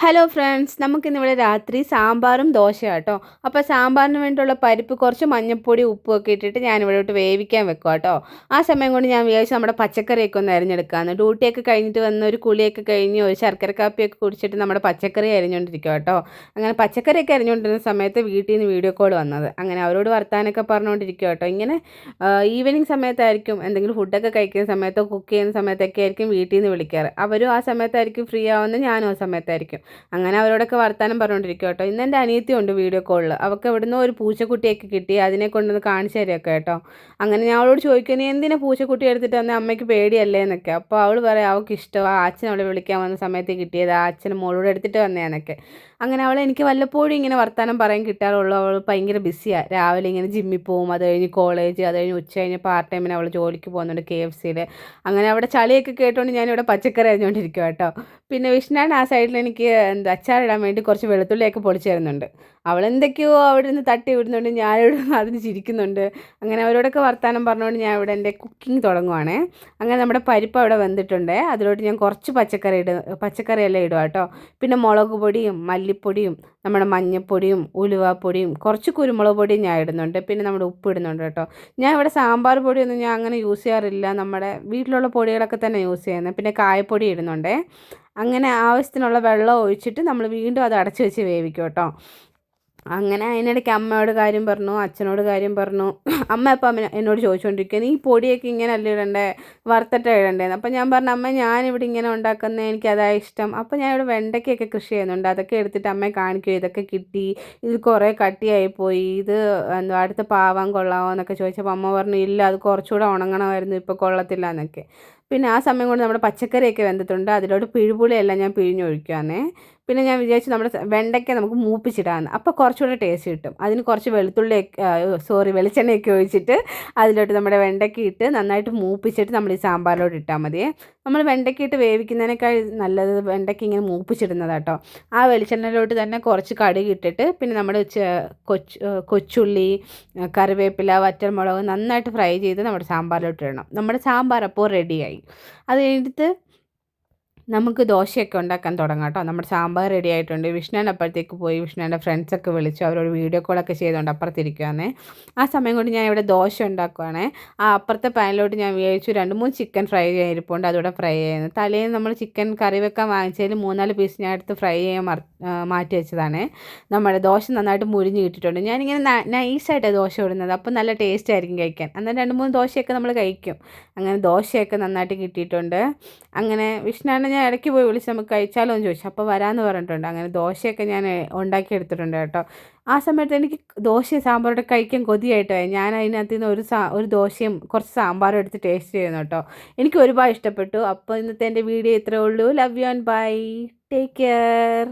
Hello friends, നമുക്കിന്നിവിടെ രാത്രി സാമ്പാറും ദോശയാട്ടോ. അപ്പോൾ സാമ്പാറിന് വേണ്ടിയുള്ള പരിപ്പ് കുറച്ച് മഞ്ഞൾപ്പൊടി ഉപ്പുമൊക്കെ ഇട്ടിട്ട് ഞാനിവിടോട്ട് വേവിക്കാൻ വെക്കുക കേട്ടോ. ആ സമയം കൊണ്ട് ഞാൻ വിചാരിച്ചു നമ്മുടെ പച്ചക്കറിയൊക്കെ ഒന്ന് അരിഞ്ഞെടുക്കാമെന്ന്. ഡ്യൂട്ടിയൊക്കെ കഴിഞ്ഞിട്ട് വന്ന് ഒരു കുളിയൊക്കെ കഴിഞ്ഞ് ഒരു ശർക്കര കാപ്പിയൊക്കെ കുടിച്ചിട്ട് നമ്മുടെ പച്ചക്കറി അരിഞ്ഞുകൊണ്ടിരിക്കുക കേട്ടോ. അങ്ങനെ പച്ചക്കറിയൊക്കെ അരിഞ്ഞുകൊണ്ടിരുന്ന സമയത്ത് വീട്ടിൽ നിന്ന് വീഡിയോ കോൾ വന്നത്. അങ്ങനെ അവരോട് വർത്താനൊക്കെ പറഞ്ഞുകൊണ്ടിരിക്കുക കേട്ടോ. ഇങ്ങനെ ഈവനിങ് സമയത്തായിരിക്കും എന്തെങ്കിലും ഫുഡൊക്കെ കഴിക്കുന്ന സമയത്തോ കുക്ക് ചെയ്യുന്ന സമയത്തൊക്കെ ആയിരിക്കും വീട്ടിൽ നിന്ന് വിളിക്കാറ്. അവരും ആ സമയത്തായിരിക്കും ഫ്രീ ആവുന്നത്, ഞാനും ആ സമയത്തായിരിക്കും. അങ്ങനെ അവരോടൊക്കെ വർത്താനം പറഞ്ഞുകൊണ്ടിരിക്കും കേട്ടോ. ഇന്ന് എൻ്റെ അനിയത്തിയുണ്ട് വീഡിയോ കോളിൽ. അവൾക്ക് എവിടുന്നോ ഒരു പൂച്ചക്കുട്ടിയൊക്കെ കിട്ടി, അതിനെ കൊണ്ടൊന്ന് കാണിച്ചു തരികയൊക്കെ കേട്ടോ. അങ്ങനെ ഞാൻ അവളോട് ചോദിക്കും, നീ എന്തിനാ പൂച്ചക്കുട്ടി എടുത്തിട്ട് വന്നാൽ അമ്മയ്ക്ക് പേടിയല്ലേ എന്നൊക്കെ. അപ്പോൾ അവൾ പറയാം അവൾക്ക് ഇഷ്ടമാണ്, അച്ഛൻ അവളെ വിളിക്കാൻ വന്ന സമയത്ത് കിട്ടിയത്, ആ അച്ഛനും മോളോട് എടുത്തിട്ട് വന്നതാന്നൊക്കെ. അങ്ങനെ അവളെ എനിക്ക് വല്ലപ്പോഴും ഇങ്ങനെ വർത്താനം പറയാൻ കിട്ടാറുള്ളൂ. അവൾ ഭയങ്കര ബിസിയാണ്. രാവിലെ ഇങ്ങനെ ജിമ്മിൽ പോവും, അത് കഴിഞ്ഞ് കോളേജ്, അത് കഴിഞ്ഞ് ഉച്ച കഴിഞ്ഞ് പാർട്ട് ടൈമിന് അവൾ ജോലിക്ക് പോകുന്നുണ്ട് KFCയിൽ. അങ്ങനെ അവിടെ ചളിയൊക്കെ കേട്ടുകൊണ്ട് ഞാനിവിടെ പച്ചക്കറി അരിഞ്ഞുകൊണ്ടിരിക്കുക കേട്ടോ. പിന്നെ വിഷ്ണാണ് ആ സൈഡിൽ എനിക്ക് അച്ചാറിടാൻ വേണ്ടി കുറച്ച് വെളുത്തുള്ളിയൊക്കെ പൊളിച്ച് തരുന്നുണ്ട്. അവളെന്തൊക്കെയോ അവിടെ നിന്ന് തട്ടി വിടുന്നുണ്ട്, ഞാനിവിടെ അതിന് ചിരിക്കുന്നുണ്ട്. അങ്ങനെ അവരോടൊക്കെ വർത്താനം പറഞ്ഞുകൊണ്ട് ഞാൻ ഇവിടെ എൻ്റെ കുക്കിംഗ് തുടങ്ങുവാണേ. അങ്ങനെ നമ്മുടെ പരിപ്പ് അവിടെ വെന്തിട്ടുണ്ട്. അതിലോട്ട് ഞാൻ കുറച്ച് പച്ചക്കറിയെല്ലാം ഇടുക കേട്ടോ. പിന്നെ മുളക് പൊടിയും മല്ലിപ്പൊടിയും നമ്മുടെ മഞ്ഞൾപ്പൊടിയും ഉലുവാപ്പൊടിയും കുറച്ച് കുരുമുളക് പൊടിയും ഞാൻ ഇടുന്നുണ്ട്. പിന്നെ നമ്മുടെ ഉപ്പ് ഇടുന്നുണ്ട് കേട്ടോ. ഞാൻ ഇവിടെ സാമ്പാർ പൊടിയൊന്നും ഞാൻ അങ്ങനെ യൂസ് ചെയ്യാറില്ല. നമ്മുടെ വീട്ടിലുള്ള പൊടികളൊക്കെ തന്നെ യൂസ് ചെയ്യുന്നത്. പിന്നെ കായപ്പൊടി ഇടുന്നുണ്ട്. അങ്ങനെ ആവശ്യത്തിനുള്ള വെള്ളം ഒഴിച്ചിട്ട് നമ്മൾ വീണ്ടും അത് അടച്ച് വെച്ച് വേവിക്കും കേട്ടോ. അങ്ങനെ അതിനിടയ്ക്ക് അമ്മയോട് കാര്യം പറഞ്ഞു, അച്ഛനോട് കാര്യം പറഞ്ഞു. അമ്മ അപ്പം എന്നോട് ചോദിച്ചുകൊണ്ടിരിക്കുക, നീ പൊടിയൊക്കെ ഇങ്ങനെ അല്ലേ ഇടണ്ടേ, വറുത്തിട്ട് ഇടണ്ടേന്ന്. അപ്പം ഞാൻ പറഞ്ഞു, അമ്മ ഞാനിവിടെ ഇങ്ങനെ ഉണ്ടാക്കുന്നത് എനിക്കതാ ഇഷ്ടം. അപ്പം ഞാൻ ഇവിടെ വെണ്ടയ്ക്കൊക്കെ കൃഷി ചെയ്യുന്നുണ്ട്, അതൊക്കെ എടുത്തിട്ട് അമ്മയെ കാണിക്കും. ഇതൊക്കെ കിട്ടി, ഇത് കുറേ കട്ടിയായിപ്പോയി, ഇത് എന്താ അടുത്ത് പാവാൻ കൊള്ളാമോ എന്നൊക്കെ ചോദിച്ചപ്പോൾ അമ്മ പറഞ്ഞു, ഇല്ല അത് കുറച്ചുകൂടെ ഉണങ്ങണമായിരുന്നു, ഇപ്പോൾ കൊള്ളത്തില്ല എന്നൊക്കെ. പിന്നെ ആ സമയം കൊണ്ട് നമ്മുടെ പച്ചക്കറിയൊക്കെ വെന്തിട്ടുണ്ട്. അതിലോട്ട് പിഴുപുളിയെല്ലാം ഞാൻ പിഴിഞ്ഞൊഴിക്കുകയാണേ. പിന്നെ ഞാൻ വിചാരിച്ചു നമ്മുടെ വെണ്ടയ്ക്ക നമുക്ക് മൂപ്പിച്ചിടാമെന്ന്. അപ്പോൾ കുറച്ചുകൂടെ ടേസ്റ്റ് കിട്ടും. അതിന് കുറച്ച് വെളിച്ചെണ്ണയൊക്കെ ഒഴിച്ചിട്ട് അതിലോട്ട് നമ്മുടെ വെണ്ടയ്ക്ക ഇട്ട് നന്നായിട്ട് മൂപ്പിച്ചിട്ട് നമ്മൾ ഈ സാമ്പാറിലോട്ട് ഇട്ടാൽ മതിയേ. നമ്മൾ വെണ്ടയ്ക്ക ഇട്ട് വേവിക്കുന്നതിനേക്കാൾ നല്ലത് വെണ്ടയ്ക്ക ഇങ്ങനെ മൂപ്പിച്ചിടുന്നതാട്ടോ. ആ വെളിച്ചെണ്ണയിലോട്ട് തന്നെ കുറച്ച് കടുക് ഇട്ടിട്ട് പിന്നെ നമ്മുടെ കൊച്ചുള്ളി, കറിവേപ്പില, വറ്റൽമുളക് നന്നായിട്ട് ഫ്രൈ ചെയ്ത് നമ്മുടെ സാമ്പാറിലോട്ട് ഇടണം. നമ്മുടെ സാമ്പാർ അപ്പോൾ റെഡിയായി. അത് കഴിഞ്ഞിട്ട് നമുക്ക് ദോശയൊക്കെ ഉണ്ടാക്കാൻ തുടങ്ങാം കേട്ടോ. നമ്മുടെ സാമ്പാർ റെഡി ആയിട്ടുണ്ട്. വിഷ്ണുവിൻ്റെ അപ്പുറത്തേക്ക് പോയി വിഷ്ണുവിൻ്റെ ഫ്രണ്ട്സൊക്കെ വിളിച്ചു, അവരോട് വീഡിയോ കോളൊക്കെ ചെയ്തുകൊണ്ട് അപ്പുറത്തിരിക്കുകയാണേ. ആ സമയം കൊണ്ട് ഞാൻ ഇവിടെ ദോശ ഉണ്ടാക്കുവാണേ. ആ അപ്പുറത്തെ പാനിലോട്ട് ഞാൻ വിചാരിച്ചു 2-3 ചിക്കൻ ഫ്രൈ ചെയ്യാനിരിപ്പുണ്ട്, അതുകൂടെ ഫ്രൈ ചെയ്യുന്നത്. തലേന്ന് നമ്മൾ ചിക്കൻ കറി വെക്കാൻ വാങ്ങിച്ചതിൽ 3-4 പീസ് ഞാൻ എടുത്ത് ഫ്രൈ ചെയ്യാൻ മാറ്റി വെച്ചതാണേ. നമ്മുടെ ദോശ നന്നായിട്ട് മുരിഞ്ഞ് കിട്ടിയിട്ടുണ്ട്. ഞാനിങ്ങനെ നൈസായിട്ടാണ് ദോശ ഇടുന്നത്, അപ്പോൾ നല്ല ടേസ്റ്റ് ആയിരിക്കും കഴിക്കാൻ. അന്നേരം 2-3 ദോശയൊക്കെ നമ്മൾ കഴിക്കും. അങ്ങനെ ദോശയൊക്കെ നന്നായിട്ട് കിട്ടിയിട്ടുണ്ട്. അങ്ങനെ വിഷ്ണുവിനെ ഞാൻ ഇടയ്ക്ക് പോയി വിളിച്ച് നമുക്ക് കഴിച്ചാലോ എന്ന് ചോദിച്ചു. അപ്പോൾ വരാമെന്ന് പറഞ്ഞിട്ടുണ്ട്. അങ്ങനെ ദോശയൊക്കെ ഞാൻ ഉണ്ടാക്കി എടുത്തിട്ടുണ്ട് കേട്ടോ. ആ സമയത്ത് എനിക്ക് ദോശയും സാമ്പാറോടെ കഴിക്കാൻ കൊതിയായിട്ടോ. ഞാൻ അതിനകത്ത് നിന്ന് ഒരു ദോശയും കുറച്ച് സാമ്പാറും എടുത്ത് ടേസ്റ്റ് ചെയ്യുന്നു കേട്ടോ. എനിക്ക് ഒരുപാട് ഇഷ്ടപ്പെട്ടു. അപ്പോൾ ഇന്നത്തെ എൻ്റെ വീഡിയോ ഇത്രയേ ഉള്ളൂ. Love you and bye, take care.